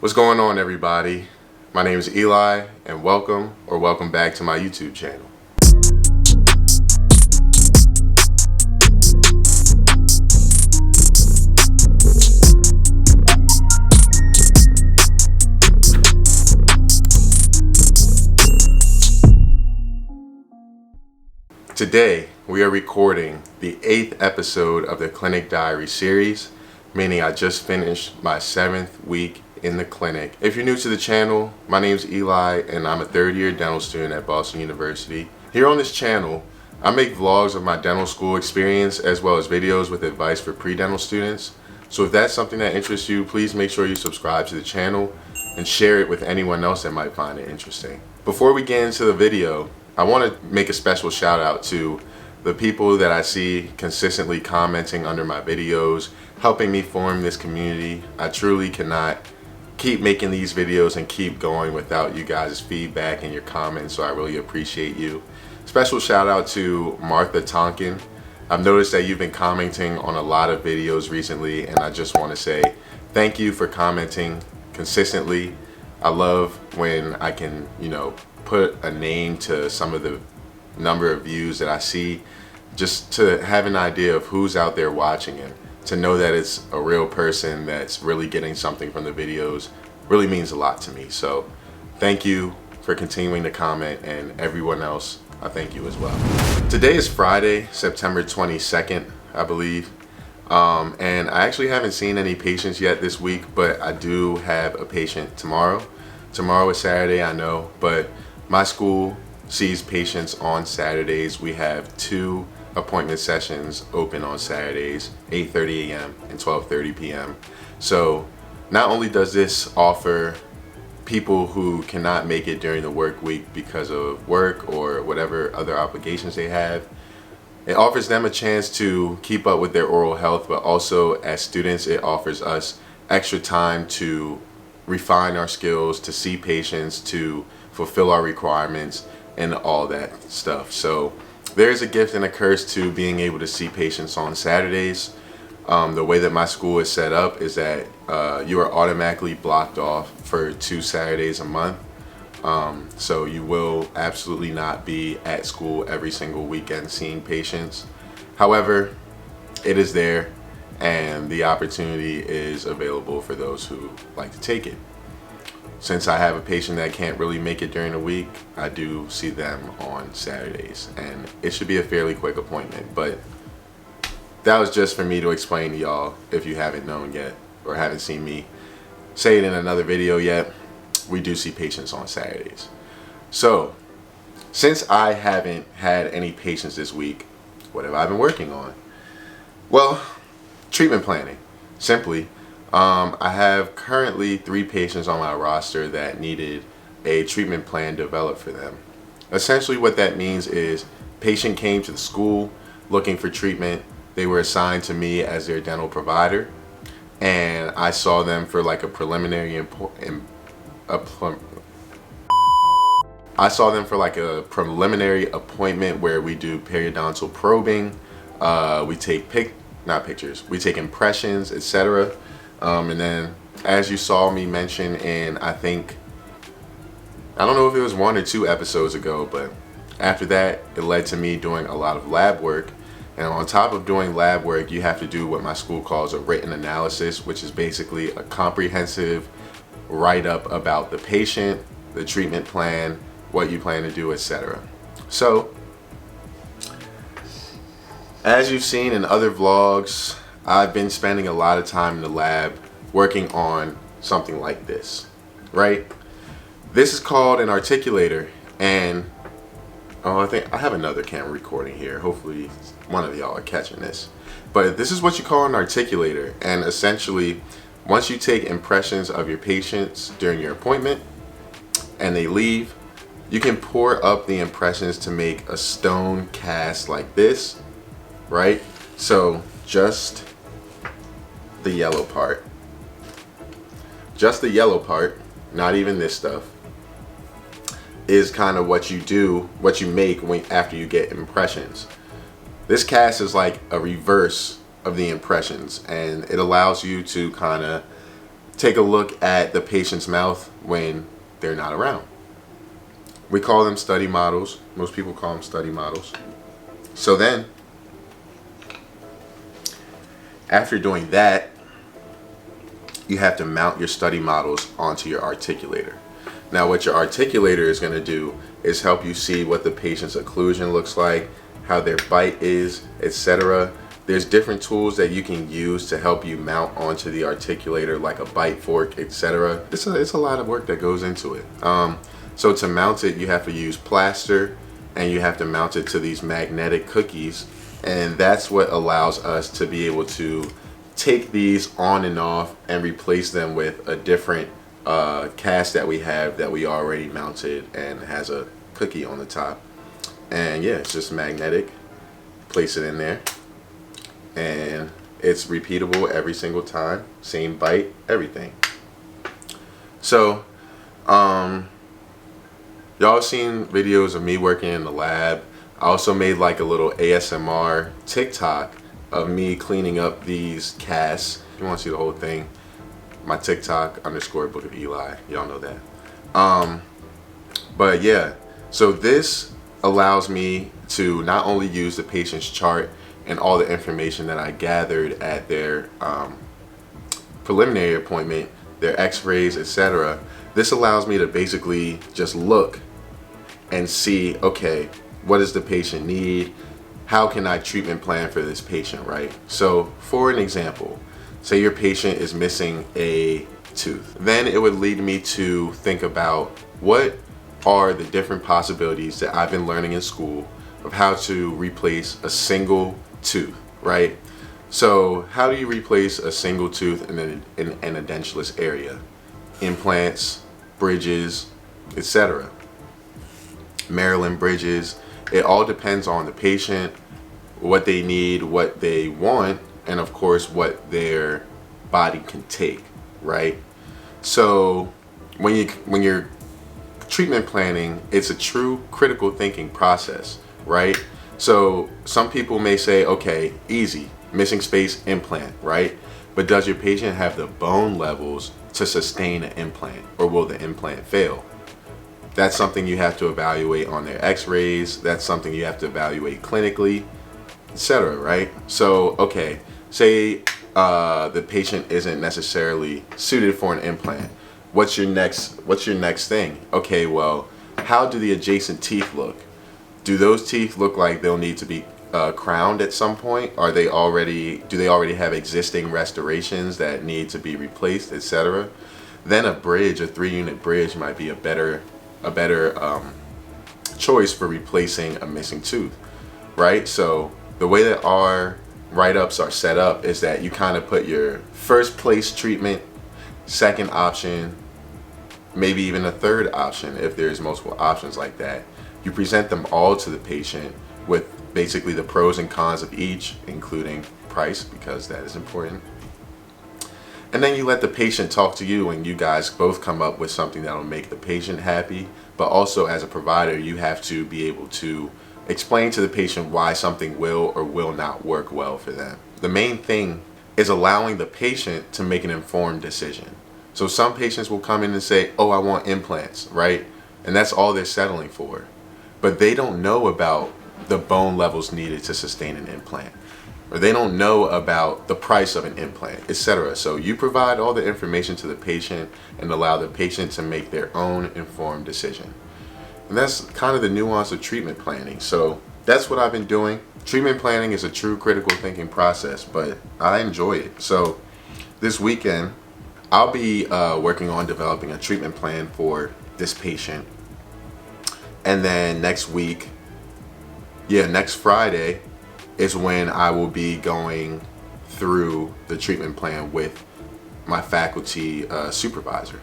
What's going on, everybody? My name is Eli, and welcome back to my YouTube channel. Today, we are recording the 8th episode of the Clinic Diaries series, meaning I just finished my 7th week in the clinic. If you're new to the channel, my name is Eli and I'm a third-year dental student at Boston University. Here on this channel, I make vlogs of my dental school experience as well as videos with advice for pre-dental students. So if that's something that interests you, please make sure you subscribe to the channel and share it with anyone else that might find it interesting. Before we get into the video, I want to make a special shout out to the people that I see consistently commenting under my videos, helping me form this community. I truly cannot keep making these videos and keep going without you guys' feedback and your comments, so I really appreciate you. Special shout out to Martha Tonkin. I've noticed that you've been commenting on a lot of videos recently, and I just want to say thank you for commenting consistently. I love when I can, put a name to some of the number of views that I see, just to have an idea of who's out there watching it. To know that it's a real person that's really getting something from the videos really means a lot to me. So thank you for continuing to comment, and everyone else, I thank you as well. Today is Friday, September 22nd, I believe. And I actually haven't seen any patients yet this week, but I do have a patient tomorrow. Tomorrow is Saturday, I know, but my school sees patients on Saturdays. We have 2 appointment sessions open on Saturdays, 8:30 a.m. and 12:30 p.m. So not only does this offer people who cannot make it during the work week because of work or whatever other obligations they have, it offers them a chance to keep up with their oral health, but also as students, it offers us extra time to refine our skills, to see patients, to fulfill our requirements, and all that stuff. So there's a gift and a curse to being able to see patients on Saturdays. The way that my school is set up is that you are automatically blocked off for 2 Saturdays a month. So you will absolutely not be at school every single weekend seeing patients. However, it is there, and the opportunity is available for those who like to take it. Since I have a patient that can't really make it during the week, I do see them on Saturdays, and it should be a fairly quick appointment. But that was just for me to explain to y'all, if you haven't known yet or haven't seen me say it in another video yet. We do see patients on Saturdays. So since I haven't had any patients this week, what have I been working on? Well, treatment planning, simply. I have currently 3 patients on my roster that needed a treatment plan developed for them. Essentially what that means is patient came to the school looking for treatment. They were assigned to me as their dental provider, and I saw them for like a preliminary appointment where we do periodontal probing. We take we take impressions, etc. And then, as you saw me mention in, I don't know if it was 1 or 2 episodes ago, but after that, it led to me doing a lot of lab work. And on top of doing lab work, you have to do what my school calls a written analysis, which is basically a comprehensive write-up about the patient, the treatment plan, what you plan to do, etc. So, as you've seen in other vlogs, I've been spending a lot of time in the lab working on something like this, right? This is called an articulator, and I think I have another camera recording here. Hopefully one of y'all are catching this. But this is what you call an articulator, and essentially once you take impressions of your patients during your appointment and they leave, you can pour up the impressions to make a stone cast like this, right? So just the yellow part, not even this stuff, is kind of what you make after you get impressions. This cast is like a reverse of the impressions, and it allows you to kind of take a look at the patient's mouth when they're not around. We call them study models. Most people call them study models. So then, after doing that, you have to mount your study models onto your articulator. Now, what your articulator is going to do is help you see what the patient's occlusion looks like, how their bite is, etc. There's different tools that you can use to help you mount onto the articulator, like a bite fork, etc. It's a lot of work that goes into it. So to mount it, you have to use plaster, and you have to mount it to these magnetic cookies, and that's what allows us to be able to take these on and off and replace them with a different cast that we have that we already mounted and has a cookie on the top. And yeah, it's just magnetic. Place it in there, and it's repeatable every single time. Same bite, everything. So y'all seen videos of me working in the lab. I also made like a little ASMR TikTok of me cleaning up these casts. If you want to see the whole thing, my TikTok _Book of Eli. Y'all know that. But yeah, so this allows me to not only use the patient's chart and all the information that I gathered at their preliminary appointment, their x-rays, etc. This allows me to basically just look and see, okay, what does the patient need? How can I treatment plan for this patient, right? So for an example, say your patient is missing a tooth. Then it would lead me to think about what are the different possibilities that I've been learning in school of how to replace a single tooth, right? So how do you replace a single tooth in an edentulous area? Implants, bridges, etc. Maryland bridges. It all depends on the patient, what they need, what they want, and of course what their body can take, right? So when you're treatment planning, it's a true critical thinking process, right? So some people may say, okay, easy, missing space implant, right? But does your patient have the bone levels to sustain an implant, or will the implant fail? That's something you have to evaluate on their x-rays. That's something you have to evaluate clinically, etc., right? So, okay, say the patient isn't necessarily suited for an implant. What's your next thing? Okay, well, how do the adjacent teeth look? Do those teeth look like they'll need to be crowned at some point? Do they already have existing restorations that need to be replaced, etc.? Then a bridge, a 3-unit bridge, might be a better choice for replacing a missing tooth, right? So the way that our write-ups are set up is that you kind of put your first place treatment, second option, maybe even a third option if there's multiple options like that. You present them all to the patient with basically the pros and cons of each, including price, because that is important. And then you let the patient talk to you, and you guys both come up with something that'll make the patient happy. But also, as a provider, you have to be able to explain to the patient why something will or will not work well for them. The main thing is allowing the patient to make an informed decision. So some patients will come in and say, oh, I want implants, right? And that's all they're settling for. But they don't know about the bone levels needed to sustain an implant, or they don't know about the price of an implant, etc. So you provide all the information to the patient and allow the patient to make their own informed decision. And that's kind of the nuance of treatment planning. So that's what I've been doing. Treatment planning is a true critical thinking process, but I enjoy it. So this weekend, I'll be working on developing a treatment plan for this patient. And then next Friday, is when I will be going through the treatment plan with my faculty supervisor.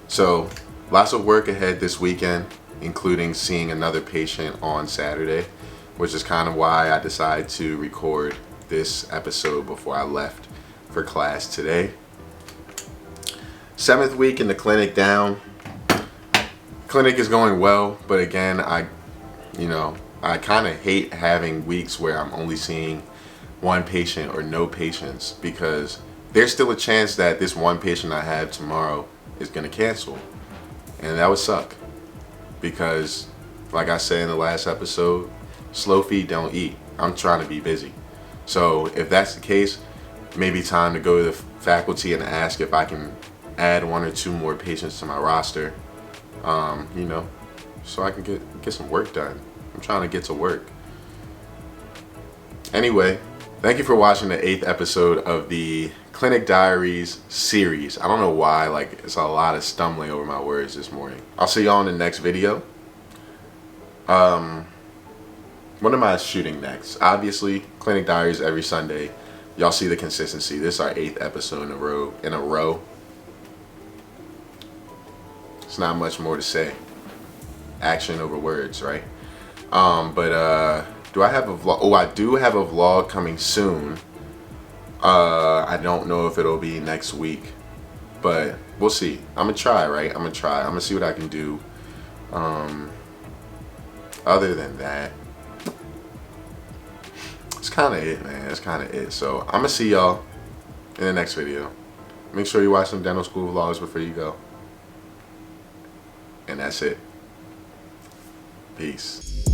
So lots of work ahead this weekend, including seeing another patient on Saturday, which is kind of why I decided to record this episode before I left for class today. 7th week in the clinic down. Clinic is going well, but again, I kind of hate having weeks where I'm only seeing one patient or no patients, because there's still a chance that this one patient I have tomorrow is going to cancel. And that would suck. Because, like I said in the last episode, slow feet don't eat. I'm trying to be busy. So if that's the case, maybe time to go to the faculty and ask if I can add 1 or 2 more patients to my roster. You know, so I can get some work done. I'm trying to get to work. Anyway, thank you for watching the 8th episode of the Clinic Diaries series. I don't know why, like, it's a lot of stumbling over my words this morning. I'll see y'all in the next video. What am I shooting next? Obviously, Clinic Diaries every Sunday. Y'all see the consistency. This is our 8th episode in a row. It's not much more to say. Action over words, right? Do I have a vlog? Oh, I do have a vlog coming soon. I don't know if it'll be next week, but we'll see. I'm gonna try, right? I'm gonna try. I'm gonna see what I can do. Other than that, it's kind of it, man. That's kind of it. So I'm gonna see y'all in the next video. Make sure you watch some dental school vlogs before you go. And that's it. Peace.